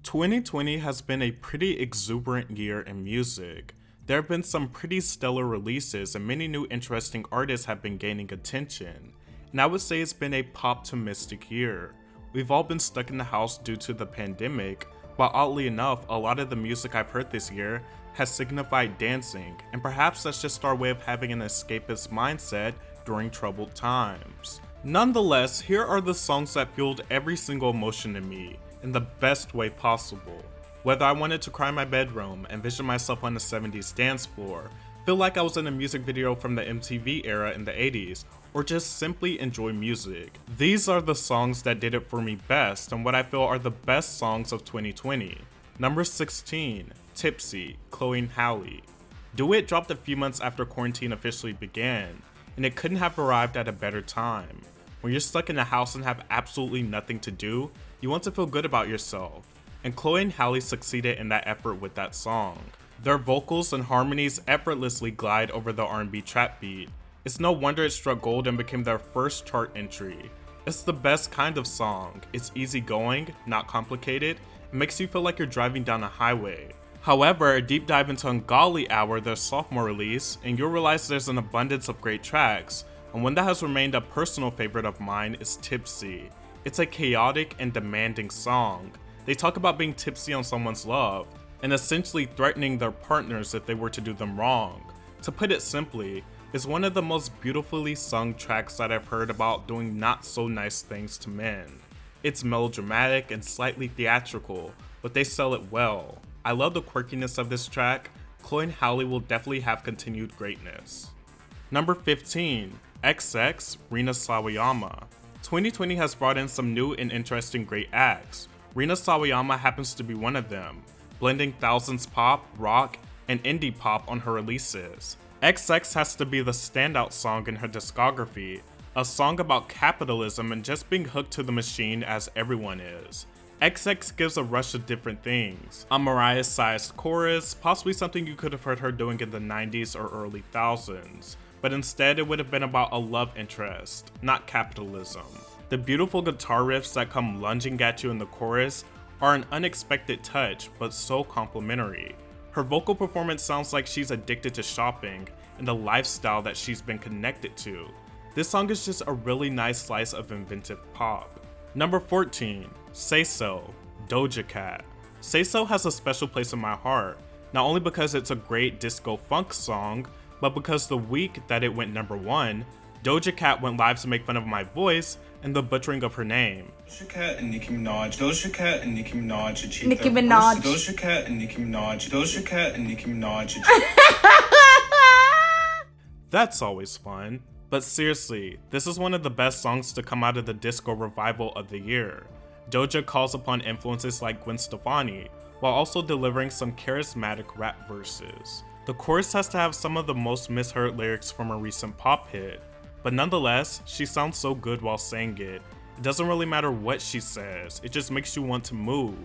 2020 has been a pretty exuberant year in music. There have been some pretty stellar releases and many new interesting artists have been gaining attention. And I would say it's been a pop-tomistic year. We've all been stuck in the house due to the pandemic, but oddly enough, a lot of the music I've heard this year has signified dancing, and perhaps that's just our way of having an escapist mindset during troubled times. Nonetheless, here are the songs that fueled every single emotion in me, in the best way possible. Whether I wanted to cry in my bedroom, envision myself on the 70s dance floor, feel like I was in a music video from the MTV era in the 80s, or just simply enjoy music. These are the songs that did it for me best and what I feel are the best songs of 2020. Number 16, Tipsy, Chloe and Halle. Do It dropped a few months after quarantine officially began, and it couldn't have arrived at a better time. When you're stuck in a house and have absolutely nothing to do, you want to feel good about yourself, and Chloe and Halle succeeded in that effort with that song. Their vocals and harmonies effortlessly glide over the R&B trap beat. It's no wonder it struck gold and became their first chart entry. It's the best kind of song. It's easygoing, not complicated, and makes you feel like you're driving down a highway. However, a deep dive into Ungodly Hour, their sophomore release, and you'll realize there's an abundance of great tracks, and one that has remained a personal favorite of mine is Tipsy. It's a chaotic and demanding song. They talk about being tipsy on someone's love, and essentially threatening their partners if they were to do them wrong. To put it simply, it's one of the most beautifully sung tracks that I've heard about doing not so nice things to men. It's melodramatic and slightly theatrical, but they sell it well. I love the quirkiness of this track. Chloe and Halle will definitely have continued greatness. Number 15, XX, Rina Sawayama. 2020 has brought in some new and interesting great acts. Rina Sawayama happens to be one of them, blending thousands pop, rock, and indie pop on her releases. XX has to be the standout song in her discography, a song about capitalism and just being hooked to the machine as everyone is. XX gives a rush of different things, a Mariah-sized chorus, possibly something you could have heard her doing in the 90s or early thousands, but instead it would have been about a love interest, not capitalism. The beautiful guitar riffs that come lunging at you in the chorus are an unexpected touch, but so complimentary. Her vocal performance sounds like she's addicted to shopping and the lifestyle that she's been connected to. This song is just a really nice slice of inventive pop. Number 14, Say So, Doja Cat. Say So has a special place in my heart, not only because it's a great disco funk song, but because the week that it went number 1, Doja Cat went live to make fun of my voice and the butchering of her name. Doja Cat and Nicki Minaj. Doja Cat and Nicki Minaj achieved Nicki their Minaj. first. Doja Cat and Nicki Minaj. Doja Cat and Nicki Minaj. That's always fun. But seriously, this is one of the best songs to come out of the disco revival of the year. Doja calls upon influences like Gwen Stefani, while also delivering some charismatic rap verses. The chorus has to have some of the most misheard lyrics from a recent pop hit, but nonetheless, she sounds so good while saying it. It doesn't really matter what she says, it just makes you want to move.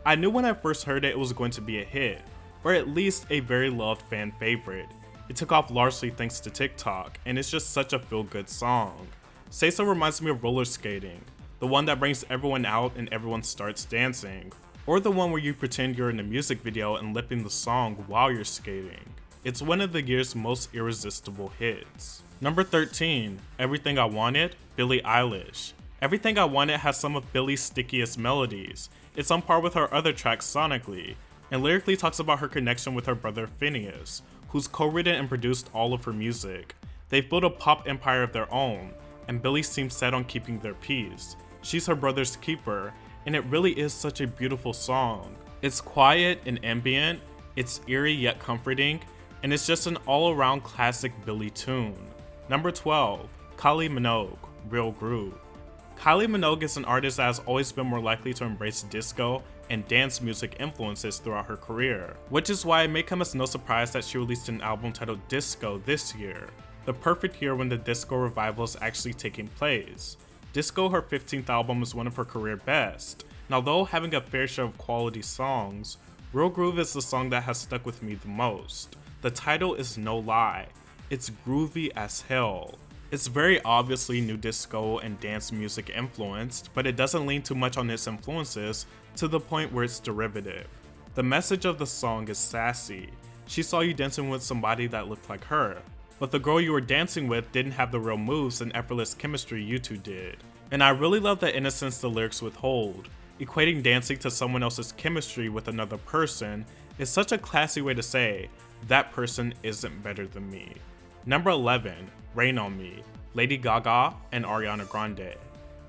I knew when I first heard it was going to be a hit, or at least a very loved fan favorite. It took off largely thanks to TikTok, and it's just such a feel-good song. Say So reminds me of roller skating, the one that brings everyone out and everyone starts dancing, or the one where you pretend you're in a music video and lipping the song while you're skating. It's one of the year's most irresistible hits. Number 13, Everything I Wanted, Billie Eilish. Everything I Wanted has some of Billie's stickiest melodies. It's on par with her other tracks sonically, and lyrically talks about her connection with her brother Phineas, who's co-written and produced all of her music. They've built a pop empire of their own, and Billie seems set on keeping their peace. She's her brother's keeper, and it really is such a beautiful song. It's quiet and ambient, it's eerie yet comforting, and it's just an all-around classic Billie tune. Number 12, Kylie Minogue, Real Groove. Kylie Minogue is an artist that has always been more likely to embrace disco and dance music influences throughout her career, which is why it may come as no surprise that she released an album titled Disco this year, the perfect year when the disco revival is actually taking place. Disco, her 15th album, is one of her career best, and although having a fair share of quality songs, Real Groove is the song that has stuck with me the most. The title is no lie, it's groovy as hell. It's very obviously new disco and dance music influenced, but it doesn't lean too much on its influences to the point where it's derivative. The message of the song is sassy. She saw you dancing with somebody that looked like her, but the girl you were dancing with didn't have the real moves and effortless chemistry you two did. And I really love the innocence the lyrics withhold. Equating dancing to someone else's chemistry with another person is such a classy way to say, that person isn't better than me. Number 11, Rain on Me, Lady Gaga and Ariana Grande.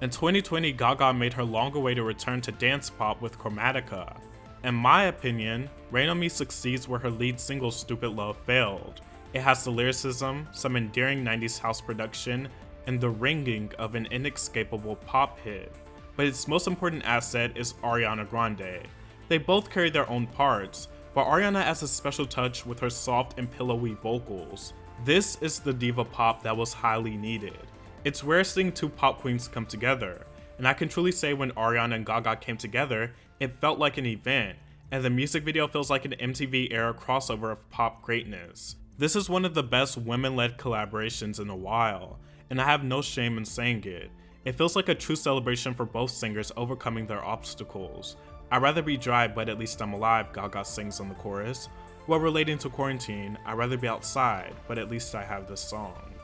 In 2020, Gaga made her long-awaited return to dance pop with Chromatica. In my opinion, Rain on Me succeeds where her lead single Stupid Love failed. It has the lyricism, some endearing 90s house production, and the ringing of an inescapable pop hit. But its most important asset is Ariana Grande. They both carry their own parts, but Ariana adds a special touch with her soft and pillowy vocals. This is the diva pop that was highly needed. It's rare seeing two pop queens come together, and I can truly say when Ariana and Gaga came together, it felt like an event, and the music video feels like an MTV era crossover of pop greatness. This is one of the best women-led collaborations in a while, and I have no shame in saying it. It feels like a true celebration for both singers overcoming their obstacles. I'd rather be dry, but at least I'm alive, Gaga sings on the chorus. While relating to quarantine, I'd rather be outside, but at least I have this song.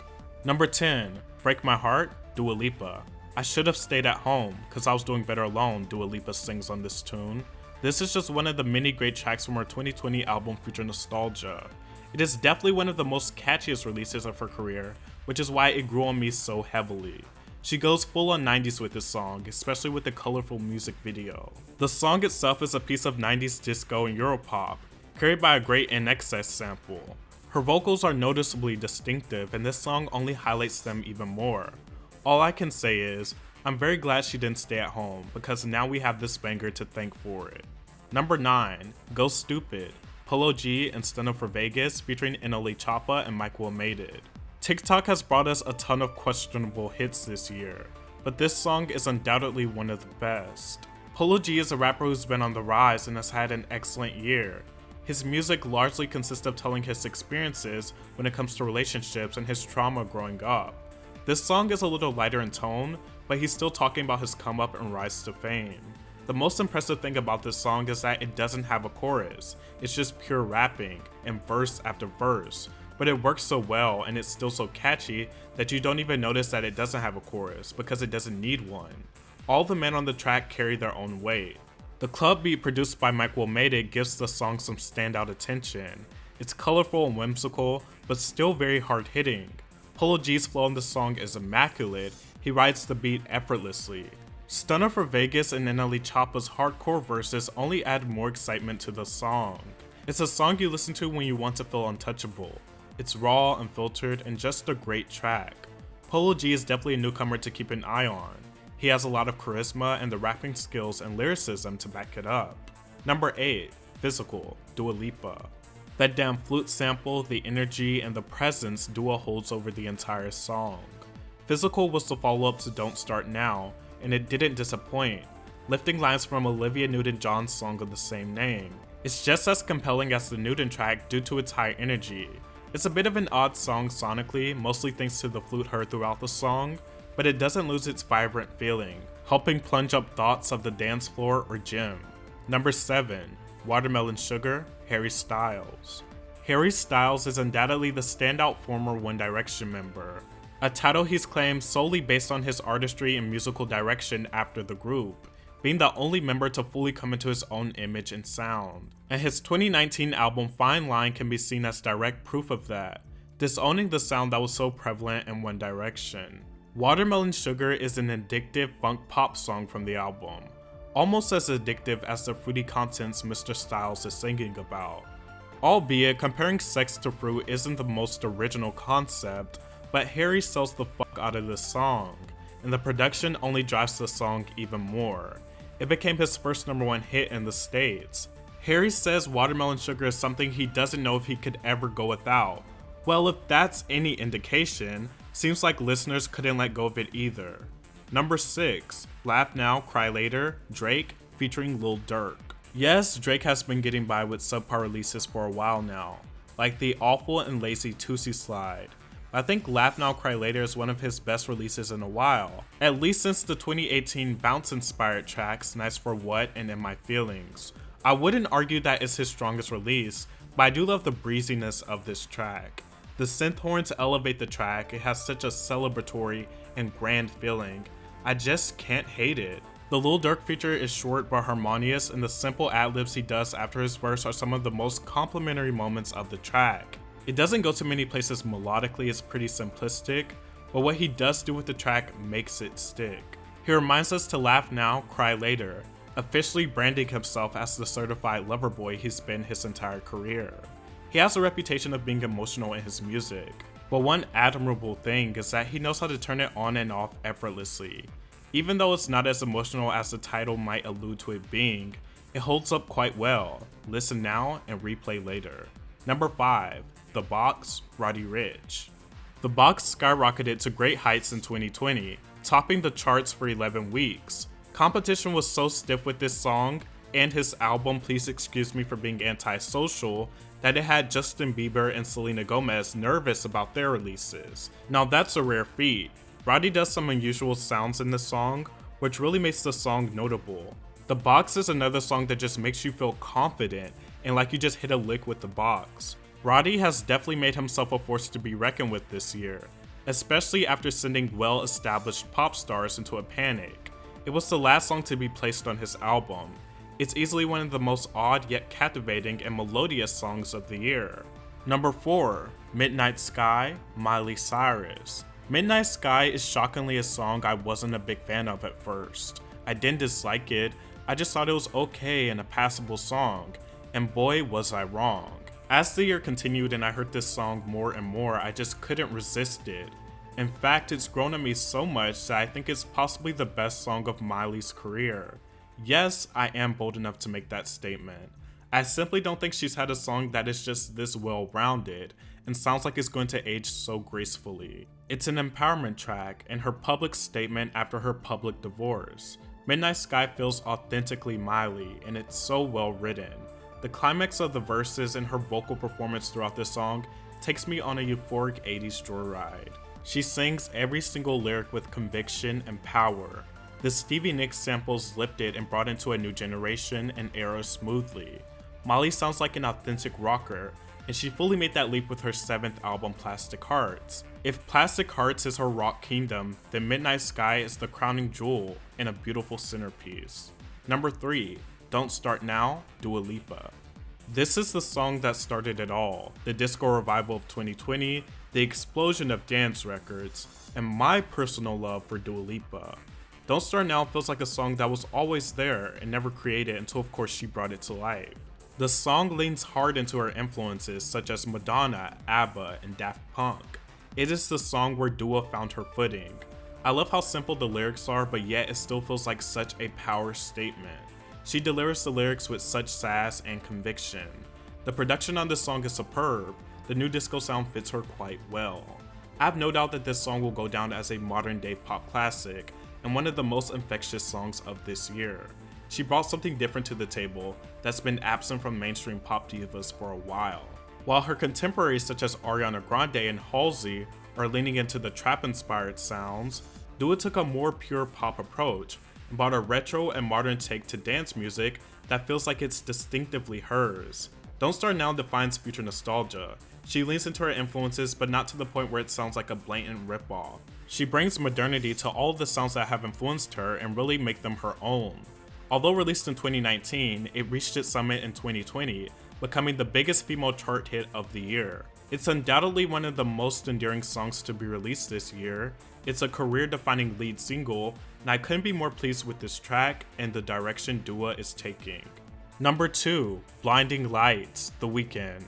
Number 10, Break My Heart, Dua Lipa. I should have stayed at home, cause I was doing better alone, Dua Lipa sings on this tune. This is just one of the many great tracks from her 2020 album Future Nostalgia. It is definitely one of the most catchiest releases of her career, which is why it grew on me so heavily. She goes full on 90s with this song, especially with the colorful music video. The song itself is a piece of 90s disco and Europop, carried by a great INXS sample. Her vocals are noticeably distinctive, and this song only highlights them even more. All I can say is, I'm very glad she didn't stay at home, because now we have this banger to thank for it. Number 9, Go Stupid, Polo G and Stunna for Vegas featuring NLE Choppa and Mike Will Made It. TikTok has brought us a ton of questionable hits this year, but this song is undoubtedly one of the best. Polo G is a rapper who's been on the rise and has had an excellent year. His music largely consists of telling his experiences when it comes to relationships and his trauma growing up. This song is a little lighter in tone, but he's still talking about his come up and rise to fame. The most impressive thing about this song is that it doesn't have a chorus, it's just pure rapping, and verse after verse. But it works so well and it's still so catchy that you don't even notice that it doesn't have a chorus because it doesn't need one. All the men on the track carry their own weight. The club beat produced by Mike Will Made It gives the song some standout attention. It's colorful and whimsical, but still very hard hitting. Polo G's flow on the song is immaculate, he rides the beat effortlessly. Stunna for Vegas and NLE Choppa's hardcore verses only add more excitement to the song. It's a song you listen to when you want to feel untouchable. It's raw, unfiltered, and just a great track. Polo G is definitely a newcomer to keep an eye on. He has a lot of charisma and the rapping skills and lyricism to back it up. Number 8, Physical, Dua Lipa. That damn flute sample, the energy, and the presence Dua holds over the entire song. Physical was the follow-up to Don't Start Now, and it didn't disappoint, lifting lines from Olivia Newton-John's song of the same name. It's just as compelling as the Newton track due to its high energy. It's a bit of an odd song sonically, mostly thanks to the flute heard throughout the song, but it doesn't lose its vibrant feeling, helping plunge up thoughts of the dance floor or gym. Number 7, Watermelon Sugar, Harry Styles. Harry Styles is undoubtedly the standout former One Direction member, a title he's claimed solely based on his artistry and musical direction after the group, being the only member to fully come into his own image and sound. And his 2019 album Fine Line can be seen as direct proof of that, disowning the sound that was so prevalent in One Direction. Watermelon Sugar is an addictive funk pop song from the album, almost as addictive as the fruity contents Mr. Styles is singing about. Albeit, comparing sex to fruit isn't the most original concept, but Harry sells the fuck out of this song, and the production only drives the song even more. It became his first #1 hit in the States. Harry says Watermelon Sugar is something he doesn't know if he could ever go without. Well, if that's any indication, seems like listeners couldn't let go of it either. Number 6, Laugh Now, Cry Later, Drake featuring Lil Durk. Yes, Drake has been getting by with subpar releases for a while now, like the awful and lazy Tootsie Slide, but I think Laugh Now Cry Later is one of his best releases in a while, at least since the 2018 Bounce-inspired tracks Nice for What and In My Feelings. I wouldn't argue that it's his strongest release, but I do love the breeziness of this track. The synth horns elevate the track, it has such a celebratory and grand feeling. I just can't hate it. The Lil Durk feature is short but harmonious, and the simple ad-libs he does after his verse are some of the most complimentary moments of the track. It doesn't go to many places melodically, it's pretty simplistic, but what he does do with the track makes it stick. He reminds us to laugh now, cry later, officially branding himself as the certified lover boy he's been his entire career. He has a reputation of being emotional in his music, but one admirable thing is that he knows how to turn it on and off effortlessly. Even though it's not as emotional as the title might allude to it being, it holds up quite well. Listen now and replay later. Number 5. The Box, Roddy Ricch. The Box skyrocketed to great heights in 2020, topping the charts for 11 weeks. Competition was so stiff with this song and his album Please Excuse Me for Being Antisocial that it had Justin Bieber and Selena Gomez nervous about their releases. Now that's a rare feat. Roddy does some unusual sounds in the song, which really makes the song notable. The Box is another song that just makes you feel confident and like you just hit a lick with the box. Roddy has definitely made himself a force to be reckoned with this year, especially after sending well-established pop stars into a panic. It was the last song to be placed on his album. It's easily one of the most odd yet captivating and melodious songs of the year. Number 4. Midnight Sky, Miley Cyrus. Midnight Sky is shockingly a song I wasn't a big fan of at first. I didn't dislike it, I just thought it was okay and a passable song, and boy was I wrong. As the year continued and I heard this song more and more, I just couldn't resist it. In fact, it's grown on me so much that I think it's possibly the best song of Miley's career. Yes, I am bold enough to make that statement. I simply don't think she's had a song that is just this well-rounded and sounds like it's going to age so gracefully. It's an empowerment track and her public statement after her public divorce. Midnight Sky feels authentically Miley and it's so well written. The climax of the verses and her vocal performance throughout this song takes me on a euphoric 80s joyride. She sings every single lyric with conviction and power. The Stevie Nicks samples lifted and brought into a new generation and era smoothly. Miley sounds like an authentic rocker, and she fully made that leap with her 7th album Plastic Hearts. If Plastic Hearts is her rock kingdom, then Midnight Sky is the crowning jewel and a beautiful centerpiece. Number 3. Don't Start Now, Dua Lipa. This is the song that started it all, the disco revival of 2020, the explosion of dance records, and my personal love for Dua Lipa. Don't Start Now feels like a song that was always there and never created until of course she brought it to life. The song leans hard into her influences such as Madonna, ABBA, and Daft Punk. It is the song where Dua found her footing. I love how simple the lyrics are, but yet it still feels like such a power statement. She delivers the lyrics with such sass and conviction. The production on this song is superb. The new disco sound fits her quite well. I have no doubt that this song will go down as a modern day pop classic and one of the most infectious songs of this year. She brought something different to the table that's been absent from mainstream pop divas for a while. While her contemporaries such as Ariana Grande and Halsey are leaning into the trap-inspired sounds, Dua took a more pure pop approach and brought a retro and modern take to dance music that feels like it's distinctively hers. Don't Start Now defines future nostalgia. She leans into her influences, but not to the point where it sounds like a blatant ripoff. She brings modernity to all of the sounds that have influenced her and really make them her own. Although released in 2019, it reached its summit in 2020, becoming the biggest female chart hit of the year. It's undoubtedly one of the most enduring songs to be released this year. It's a career-defining lead single, and I couldn't be more pleased with this track and the direction Dua is taking. Number 2. Blinding Lights, The Weeknd.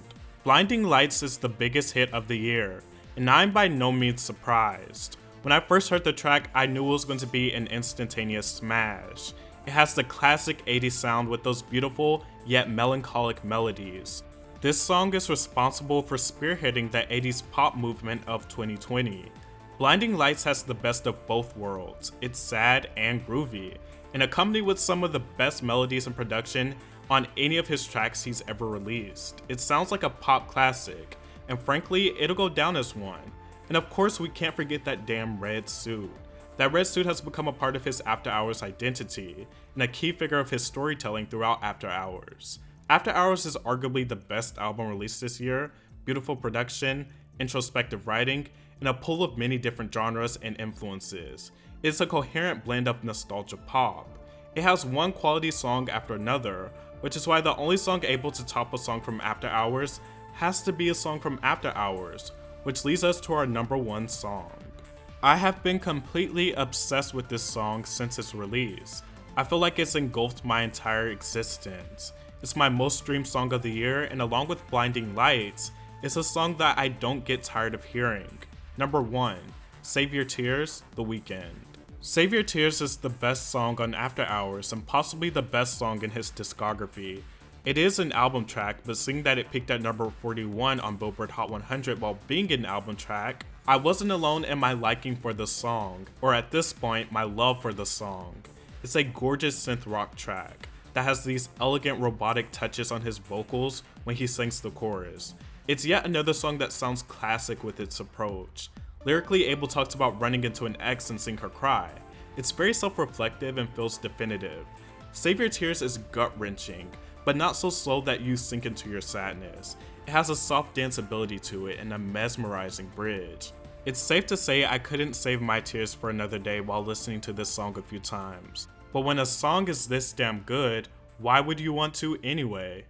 Blinding Lights is the biggest hit of the year, and I'm by no means surprised. When I first heard the track, I knew it was going to be an instantaneous smash. It has the classic 80s sound with those beautiful yet melancholic melodies. This song is responsible for spearheading the 80s pop movement of 2020. Blinding Lights has the best of both worlds. It's sad and groovy, and accompanied with some of the best melodies and production on any of his tracks he's ever released. It sounds like a pop classic, and frankly, it'll go down as one. And of course, we can't forget that damn red suit. That red suit has become a part of his After Hours identity, and a key figure of his storytelling throughout After Hours. After Hours is arguably the best album released this year, beautiful production, introspective writing, and a pull of many different genres and influences. It's a coherent blend of nostalgia pop. It has one quality song after another, which is why the only song able to top a song from After Hours has to be a song from After Hours, which leads us to our number 1 song. I have been completely obsessed with this song since its release. I feel like it's engulfed my entire existence. It's my most streamed song of the year, and along with Blinding Lights, it's a song that I don't get tired of hearing. Number 1, Save Your Tears, The Weeknd. Save Your Tears is the best song on After Hours and possibly the best song in his discography. It is an album track, but seeing that it peaked at number 41 on Billboard Hot 100 while being an album track, I wasn't alone in my liking for the song, or at this point, my love for the song. It's a gorgeous synth rock track that has these elegant robotic touches on his vocals when he sings the chorus. It's yet another song that sounds classic with its approach. Lyrically, Abel talks about running into an ex and seeing her cry. It's very self-reflective and feels definitive. Save Your Tears is gut-wrenching, but not so slow that you sink into your sadness. It has a soft danceability to it and a mesmerizing bridge. It's safe to say I couldn't save my tears for another day while listening to this song a few times. But when a song is this damn good, why would you want to anyway?